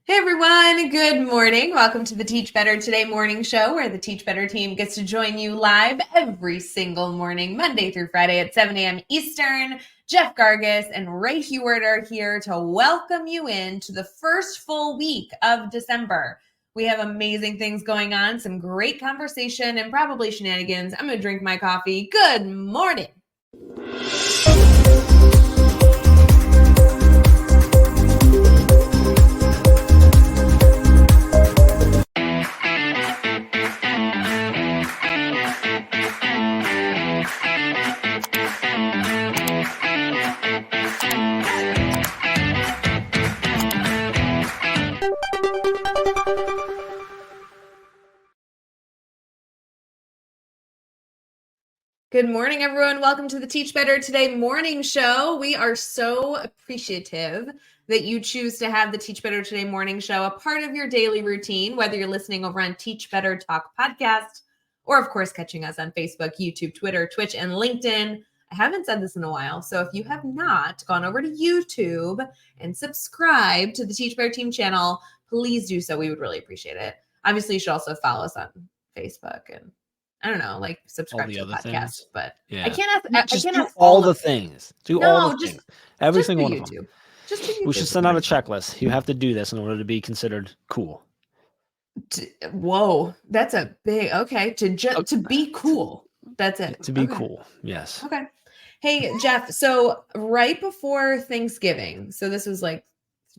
Hey everyone, good morning. Welcome to the Teach Better Today morning show where the Teach Better team gets to join you live every single morning, Monday through Friday at 7 a.m. Eastern. Jeff Gargis and Ray Heward are here to welcome you into the first full week of December. We have amazing things going on, some great conversation, and probably shenanigans. I'm going to drink my coffee. Good morning. Good morning, everyone. Welcome to the Teach Better Today morning show. We are so appreciative that you choose to have the Teach Better Today morning show a part of your daily routine, whether you're listening over on Teach Better Talk podcast, or of course, catching us on Facebook, YouTube, Twitter, Twitch, and LinkedIn. I haven't said this in a while, so if you have not gone over to YouTube and subscribed to the Teach Better Team channel, please do so. We would really appreciate it. Obviously, you should also follow us on Facebook and I don't know, like subscribe to the podcast, things. but yeah. I can't ask all the things. Do all the things. Every just single do one YouTube. of them. Just do YouTube. We should send out a checklist. You have to do this in order to be considered cool. Whoa, that's a big to be cool. That's it. To be cool. Yes. Okay. Hey, Jeff. So right before Thanksgiving, so this was like,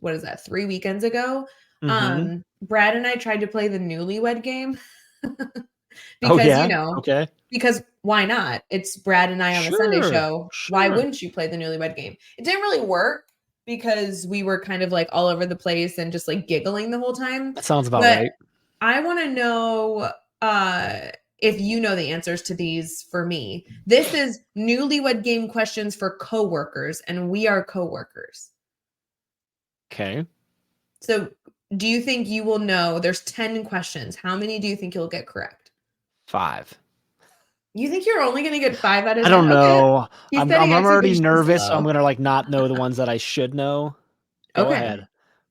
what is that? 3 weekends ago. Mm-hmm. Brad and I tried to play the Newlywed Game. Because, because why not? It's Brad and I on the Sunday show. Sure. Why wouldn't you play the Newlywed Game? It didn't really work because we were kind of like all over the place and just like giggling the whole time. That sounds about right. I want to know if you know the answers to these for me. This is Newlywed Game questions for coworkers, and we are coworkers. Okay. So do you think you will know? There's 10 questions. How many do you think you'll get correct? 5. You think you're only going to get 5 out of 10? I don't know. Okay. I'm already nervous. So I'm going to like not know the ones that I should know. Go ahead.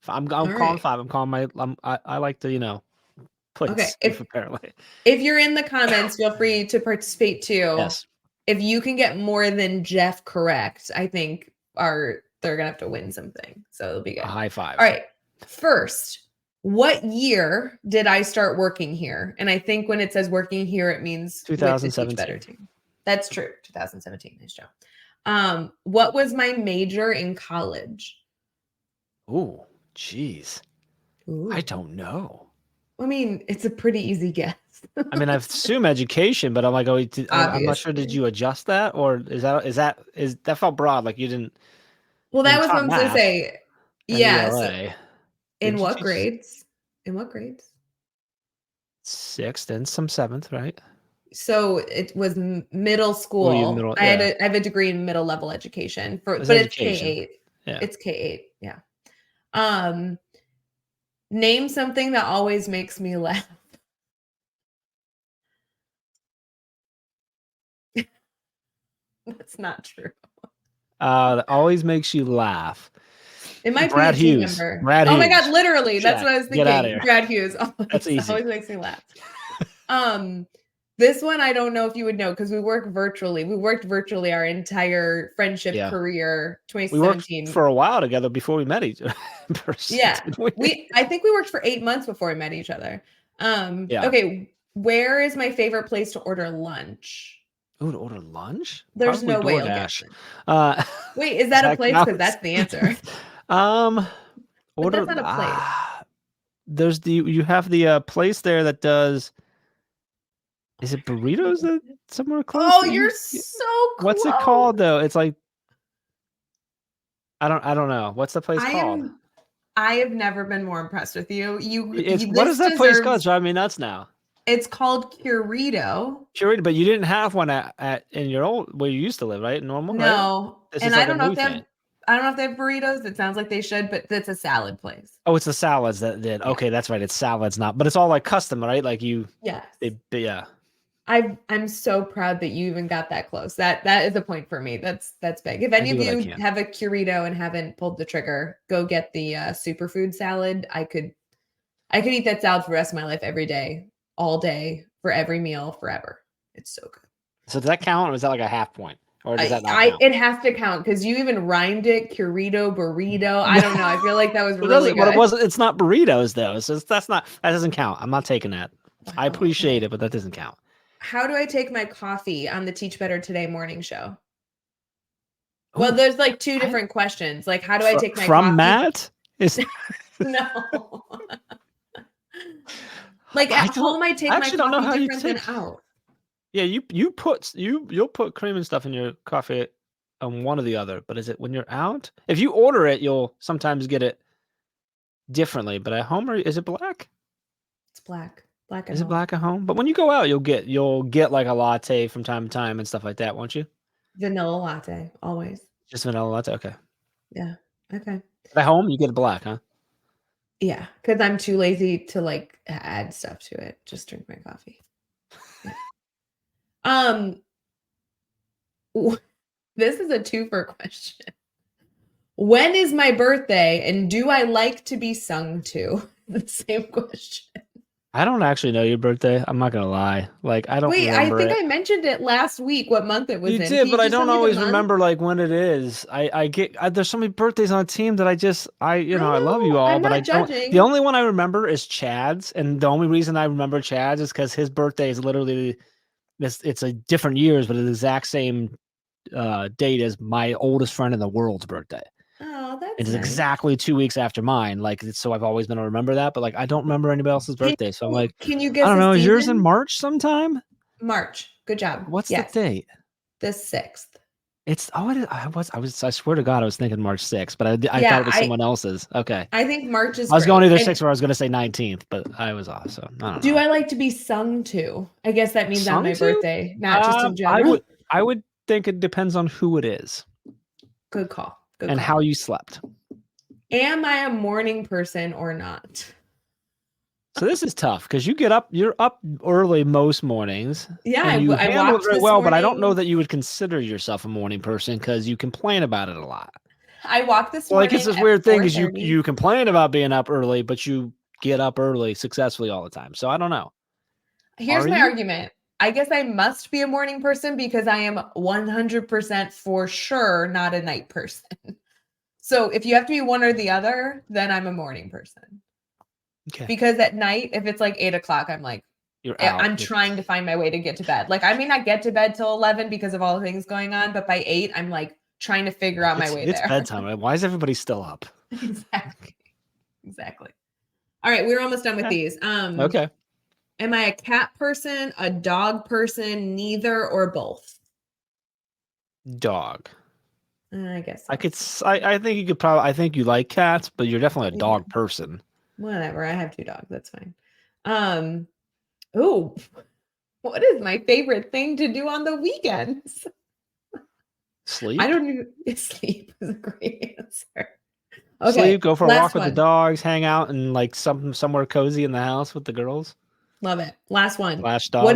I'm calling 5. I'm calling I like to, play safe, apparently. If you're in the comments, feel free to participate too. Yes. If you can get more than Jeff correct, I think they're going to have to win something. So it'll be good. A high 5. All right. First, what year did I start working here? And I think when it says working here, it means 2017. Better team. That's true. 2017. Nice job. What was my major in college? Ooh, geez. I don't know. I mean, it's a pretty easy guess. I mean, I assume education, but I'm like, I'm not sure. Did you adjust that, or is that felt broad? Like you didn't. Well, that was what I'm going to say. Yes. In what grades? In what grades? 6th and some 7th, right? So it was middle school. I have a degree in middle level education but it's K-8. Yeah. It's K-8. Yeah. Name something that always makes me laugh. That's not true. That always makes you laugh. It might Brad be a Hughes. team member. Brad Hughes. My God, literally. That's what I was thinking. Get out of here. Brad Hughes. That's easy. Always makes me laugh. This one I don't know if you would know because we work virtually. We worked virtually our entire friendship career. 2017. We worked for a while together before we met each other. Yeah, I think we worked for 8 months before we met each other. Okay, where is my favorite place to order lunch? Oh, to order lunch? There's Probably no way I'll DoorDash. Guess it. Wait, is that a place? Because that's the answer. Order. That's not a place. There's you have the place there that does. Is it burritos that somewhere close? Oh, you're so close. What's it called though? It's like I don't know. What's the place called? I have never been more impressed with you. What is that place called? It's driving me nuts now. It's called Curito. Curito, but you didn't have one at in your old where you used to live, right? Normal. No, right? And I don't know if they have. I don't know if they have burritos. It sounds like they should, but it's a salad place. Oh, it's the salads that did. Okay, that's right. It's salads, not. But it's all like custom, right? Like you. Yes. Yeah. I'm so proud that you even got that close. That is a point for me. That's big. If any of you have a Curito and haven't pulled the trigger, go get the superfood salad. I could eat that salad for the rest of my life every day, all day, for every meal, forever. It's so good. So does that count, or is that like a half point? Or does that not count? It has to count because you even rhymed it, Curito, burrito. I don't know. I feel like that was really good. But it wasn't. It's not burritos though, so that doesn't count. I'm not taking that. Wow, I appreciate it, but that doesn't count. How do I take my coffee on the Teach Better Today morning show? Ooh, well, there's like two different questions. Like, how do I take my from coffee? Matt? No. Like at home, I take my coffee different than out. Yeah, you'll put cream and stuff in your coffee on one or the other, but is it when you're out? If you order it, you'll sometimes get it differently, but at home, is it black? It's black. Is it black at home? But when you go out, you'll get like a latte from time to time and stuff like that, won't you? Vanilla latte, always. Just vanilla latte, okay. Yeah, okay. At home, you get it black, huh? Yeah, because I'm too lazy to like add stuff to it. Just drink my coffee. Yeah. This is a twofer question. When is my birthday, and do I like to be sung to? The same question. I don't actually know your birthday. I'm not gonna lie. Like I don't. Wait, I think I mentioned it last week. What month it was in? You did, but I don't always remember like when it is. I get there's so many birthdays on a team that I love you all, but I don't. The only one I remember is Chad's, and the only reason I remember Chad's is because his birthday is literally it's a different years, but the exact same date as my oldest friend in the world's birthday. Oh, that's it's nice. Exactly 2 weeks after mine. Like, so I've always been able to remember that, but like I don't remember anybody else's birthday. So I'm like, can you guess? I don't know. Is yours in March sometime? March. Good job. What's the date? The 6th. It's I swear to God, I was thinking March 6th, but I thought it was someone else's. Okay. I think March is. I was going either 6th or I was going to say 19th, but I was off. So I don't know. Do I like to be sung to? I guess that means on my birthday, not just in general. I would think it depends on who it is. Good call. And how you slept. Am I a morning person or not? So this is tough because you're up early most mornings. Yeah, and I walked very well, but I don't know that you would consider yourself a morning person because you complain about it a lot. I walked this morning. Like it's this weird thing is you complain about being up early, but you get up early successfully all the time. So I don't know. Here's my argument. I guess I must be a morning person because I am 100% for sure not a night person. So if you have to be one or the other, then I'm a morning person. Okay. Because at night, if it's like 8 o'clock, I'm like, I'm trying to find my way to get to bed. Like I may not get to bed till 11 because of all the things going on, but by 8, I'm like trying to figure out my way there. It's bedtime. Right? Why is everybody still up? Exactly. All right, we're almost done with these. Okay. Am I a cat person, a dog person, neither, or both? Dog. I guess so. I think you could probably. I think you like cats, but you're definitely a dog person. Whatever. I have 2 dogs. That's fine. Oh, what is my favorite thing to do on the weekends? Sleep. I don't even sleep is a great answer. Okay. Sleep. Go for a walk with the dogs. Hang out and like somewhere cozy in the house with the girls. Love it. Last one. Flash dogs.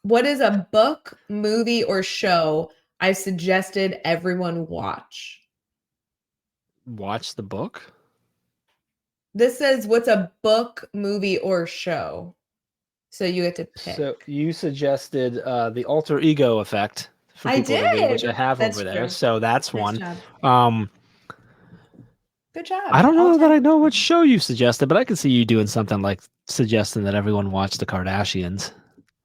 What is a book, movie, or show I suggested everyone watch? Watch the book? This says what's a book, movie, or show? So you get to pick. So you suggested the alter ego effect for people to do, which I have over there. True. So that's nice one. Good job. I don't know that I know what show you suggested, but I could see you doing something like suggesting that everyone watch the Kardashians.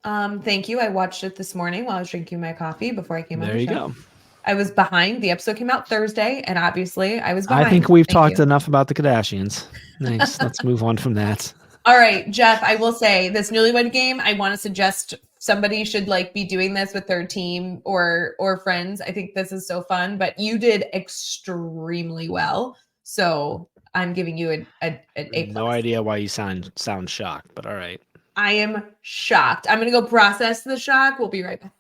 Thank you. I watched it this morning while I was drinking my coffee before I came on the show. There you go. I was behind. The episode came out Thursday, and obviously I was behind. I think we've talked enough about the Kardashians. Thanks. Let's move on from that. All right, Jeff, I will say this newlywed game, I want to suggest somebody should like be doing this with their team or friends. I think this is so fun, but you did extremely well. So I'm giving you an A+. No idea why you sound shocked, but all right. I am shocked. I'm going to go process the shock. We'll be right back.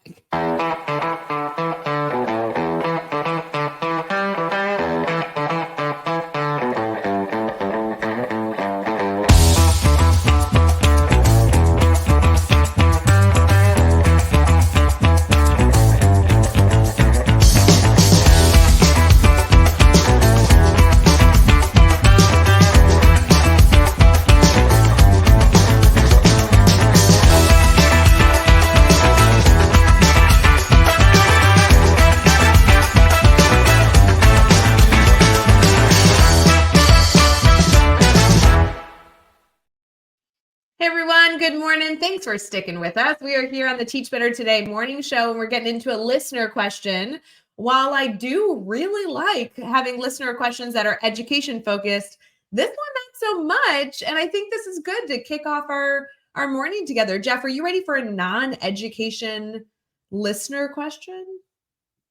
everyone. Good morning. Thanks for sticking with us. We are here on the Teach Better Today morning show, and we're getting into a listener question. While I do really like having listener questions that are education focused, this one not so much. And I think this is good to kick off our morning together. Jeff, are you ready for a non-education listener question?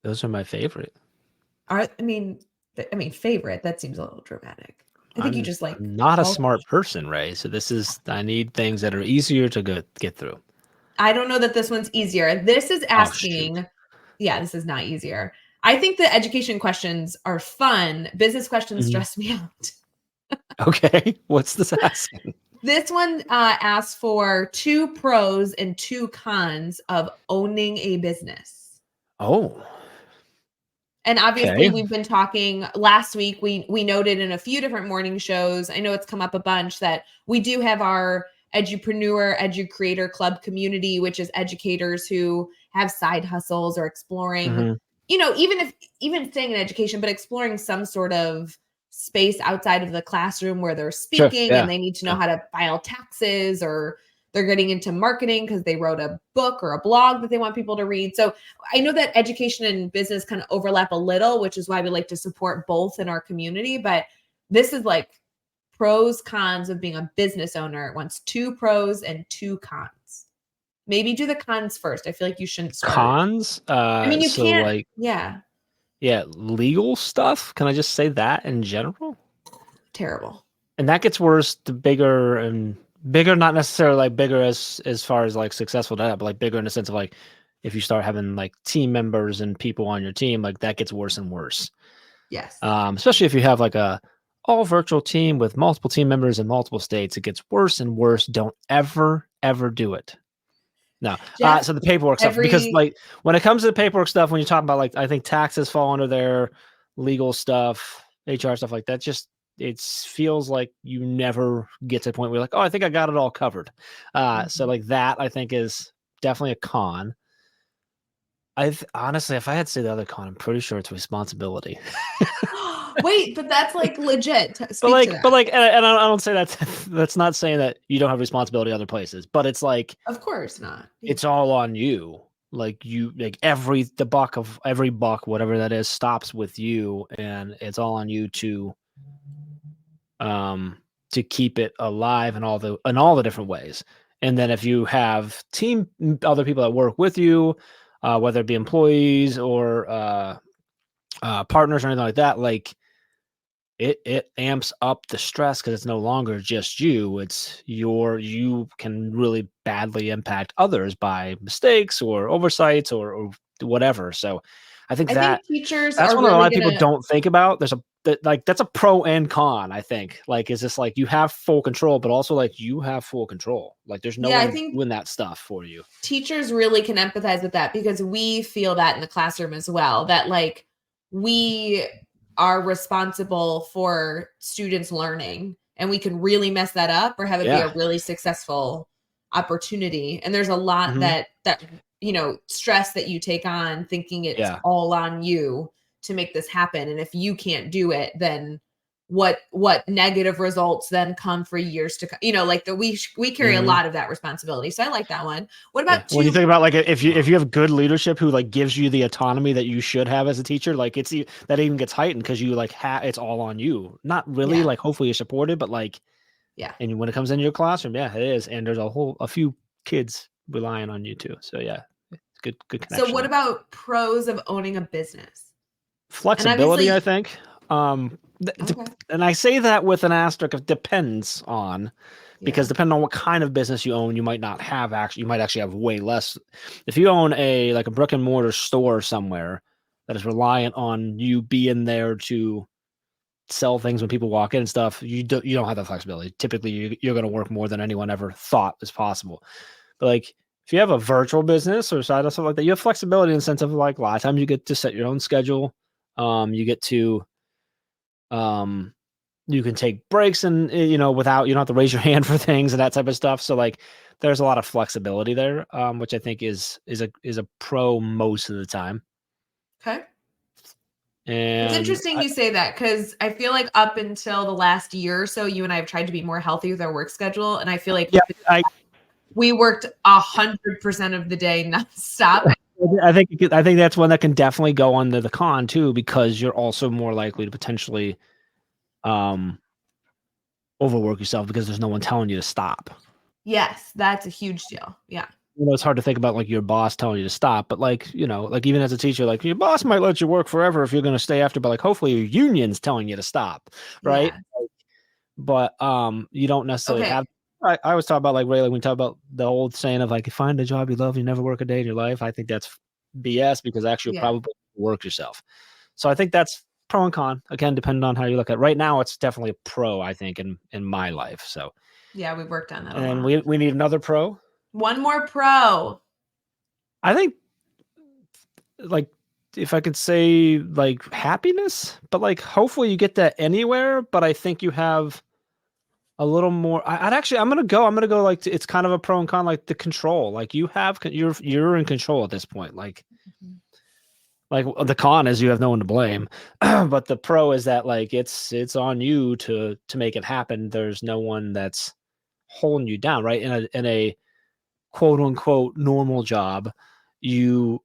Those are my favorite. Favorite. That seems a little dramatic. I think you just like. I'm not a smart person, Ray. So I need things that are easier to get through. I don't know that this one's easier. This is asking. This is not easier. I think the education questions are fun. Business questions stress me out. Okay. What's this asking? This one asks for 2 pros and 2 cons of owning a business. Oh. And obviously we've been talking last week. We noted in a few different morning shows, I know it's come up a bunch, that we do have our edupreneur, educreator club community, which is educators who have side hustles or exploring, even staying in education, but exploring some sort of space outside of the classroom where they're speaking and they need to know how to file taxes, or they're getting into marketing because they wrote a book or a blog that they want people to read. So I know that education and business kind of overlap a little, which is why we like to support both in our community. But this is like pros, cons of being a business owner. It wants 2 pros and 2 cons. Maybe do the cons first. I feel like you shouldn't start. Cons? You can't. Like, yeah, legal stuff. Can I just say that in general? Terrible. And that gets worse the bigger, not necessarily like bigger as far as like successful, but like bigger in the sense of like, if you start having like team members and people on your team, like that gets worse and worse. Yes. Especially if you have like a all virtual team with multiple team members in multiple states, it gets worse and worse. Don't ever do it. No. Jeff, so the paperwork stuff, because like when it comes to the paperwork stuff, when you're talking about like, I think taxes fall under their legal stuff, HR stuff like that, just, it feels like you never get to the point where you're like, oh, I think I got it all covered. So like that I think is definitely a con. Honestly, if I had to say the other con, I'm pretty sure it's responsibility. Wait, but that's like legit. But I don't say that. That's not saying that you don't have responsibility other places, but it's like, of course not. It's all on you. Like every buck, whatever that is, stops with you, and it's all on you to keep it alive in all the different ways. And then if you have other people that work with you, whether it be employees or partners or anything like that, like it amps up the stress because it's no longer just you. It's you can really badly impact others by mistakes or oversights or whatever. So I think teachers that's are one really a lot of people don't think about. That's a pro and con, I think. Like, is this like you have full control, but also like you have full control. Like there's no one doing that stuff for you. Teachers really can empathize with that because we feel that in the classroom as well, that like we are responsible for students learning, and we can really mess that up or have it be a really successful opportunity. And there's a lot that stress that you take on, thinking it's all on you to make this happen. And if you can't do it, then what negative results then come for years to come? We carry a lot of that responsibility. So I like that one. What about when you think about like if you have good leadership who like gives you the autonomy that you should have as a teacher, like that even gets heightened because you like it's all on you. Not really, like hopefully you're supported, but like and when it comes into your classroom, it is, and there's a few kids relying on you too. So it's good connection. So what about pros of owning a business? Flexibility, I think. And I say that with an asterisk of depends on, because depending on what kind of business you own, you might not have you might actually have way less. If you own a brick and mortar store somewhere that is reliant on you being there to sell things when people walk in and stuff, you don't have that flexibility. Typically you're going to work more than anyone ever thought is possible. But like if you have a virtual business or side or something like that, you have flexibility in the sense of like a lot of times you get to set your own schedule. You get to you can take breaks and without, you don't have to raise your hand for things and that type of stuff. So like there's a lot of flexibility there, which I think is a pro most of the time. Okay. And it's interesting you say that, because I feel like up until the last year or so, you and I have tried to be more healthy with our work schedule, and I feel like we worked 100% of the day nonstop. I think that's one that can definitely go under the con too, because you're also more likely to potentially overwork yourself because there's no one telling you to stop. Yes, that's a huge deal. Yeah. It's hard to think about like your boss telling you to stop, but like, like even as a teacher, like your boss might let you work forever if you're going to stay after, but like hopefully your union's telling you to stop. Right. Yeah. But you don't necessarily have. I always talk about like Ray, like when we talk about the old saying of like, you find a job you love, you never work a day in your life. I think that's BS, because actually you'll probably work yourself. So I think that's pro and con, again, depending on how you look at it. Right now, it's definitely a pro, I think, in my life. So yeah, we've worked on that. And we need another pro. One more pro. I think, like, if I could say like happiness, but like hopefully you get that anywhere. But I think you have a little more. I'm gonna go like it's kind of a pro and con, like the control. Like you're in control at this point. Like the con is you have no one to blame, but the pro is that like it's on you to make it happen. There's no one that's holding you down, right? In a quote unquote normal job, you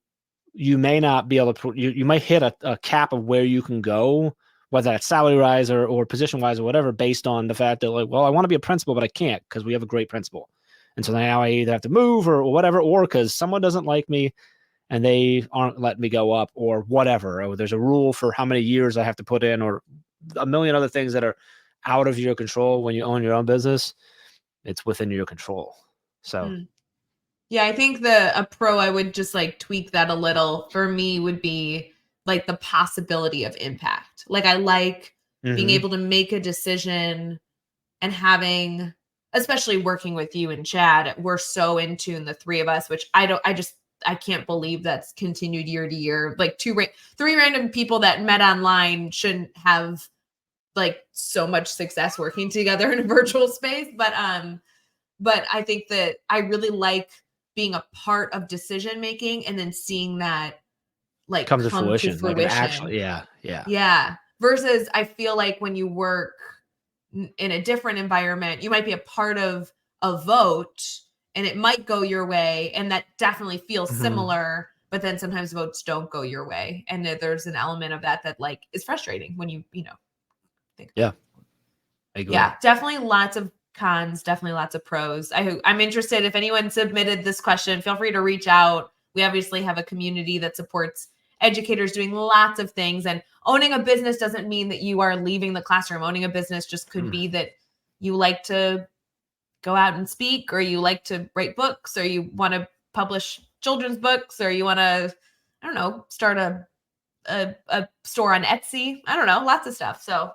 may not be able to. You might hit a cap of where you can go, whether that's salary rise or position wise or whatever, based on the fact that like, well, I want to be a principal, but I can't because we have a great principal, and so now I either have to move or whatever, or because someone doesn't like me and they aren't letting me go up or whatever. Or there's a rule for how many years I have to put in, or a million other things that are out of your control. When you own your own business, it's within your control. So, yeah, I think a pro I would just like tweak that a little for me would be like the possibility of impact. Like I like being able to make a decision and having, especially working with you and Chad, we're so in tune, the three of us, which I can't believe that's continued year to year. Like three random people that met online shouldn't have like so much success working together in a virtual space. But I think that I really like being a part of decision making and then seeing that like come to fruition. Like actually, yeah. Versus I feel like when you work in a different environment, you might be a part of a vote and it might go your way. And that definitely feels similar, but then sometimes votes don't go your way. And there's an element of that like is frustrating when you think. Yeah. I agree. Yeah, definitely lots of cons, definitely lots of pros. I'm interested if anyone submitted this question, feel free to reach out. We obviously have a community that supports educators doing lots of things, and owning a business doesn't mean that you are leaving the classroom. Owning a business just could be that you like to go out and speak, or you like to write books, or you want to publish children's books, or you want to, I don't know, start a store on Etsy. I don't know, lots of stuff. So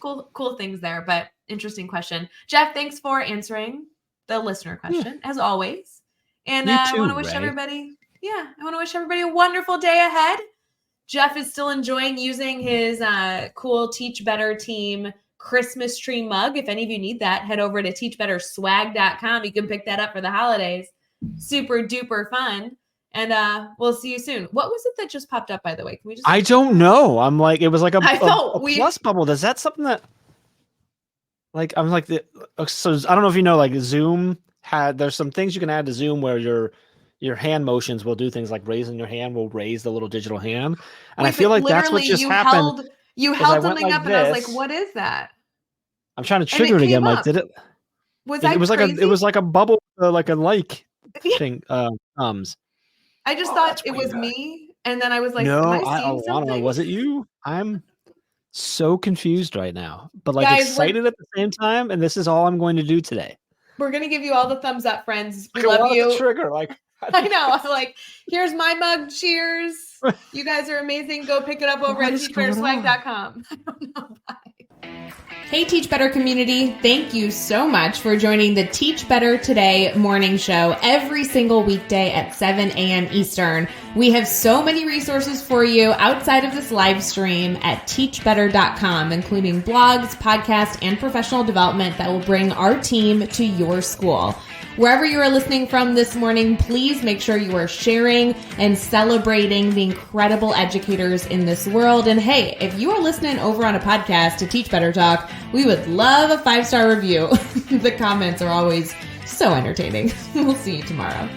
cool things there, but interesting question. Jeff, thanks for answering the listener question as always. And I want to wish everybody a wonderful day ahead. Jeff is still enjoying using his cool Teach Better Team Christmas tree mug. If any of you need that, head over to teachbetterswag.com. You can pick that up for the holidays. Super duper fun. And we'll see you soon. What was it that just popped up, by the way? Can we just? I don't know. I'm like, it was like a plus bubble. Is that something that? Like, I'm like so I don't know if you know, like Zoom there's some things you can add to Zoom where your hand motions will do things like raising your hand will raise the little digital hand. And I feel like that's what just happened. You held something up and I was like, what is that? I'm trying to trigger it again. Like, did it? It was like a bubble, like a thing. I just thought it was me. And then I was like, no, I don't know. Was it you? I'm so confused right now, but like excited at the same time. And this is all I'm going to do today. We're going to give you all the thumbs up, friends. We love you. Trigger, like I know. I'm like, here's my mug. Cheers. You guys are amazing. Go pick it up over at teachbetterswag.com. I don't know. Bye. Hey, Teach Better community. Thank you so much for joining the Teach Better Today morning show every single weekday at 7 a.m. Eastern. We have so many resources for you outside of this live stream at teachbetter.com, including blogs, podcasts, and professional development that will bring our team to your school. Wherever you are listening from this morning, please make sure you are sharing and celebrating the incredible educators in this world. And hey, if you are listening over on a podcast to Teach Better Talk, we would love a 5-star review. The comments are always So entertaining. We'll see you tomorrow.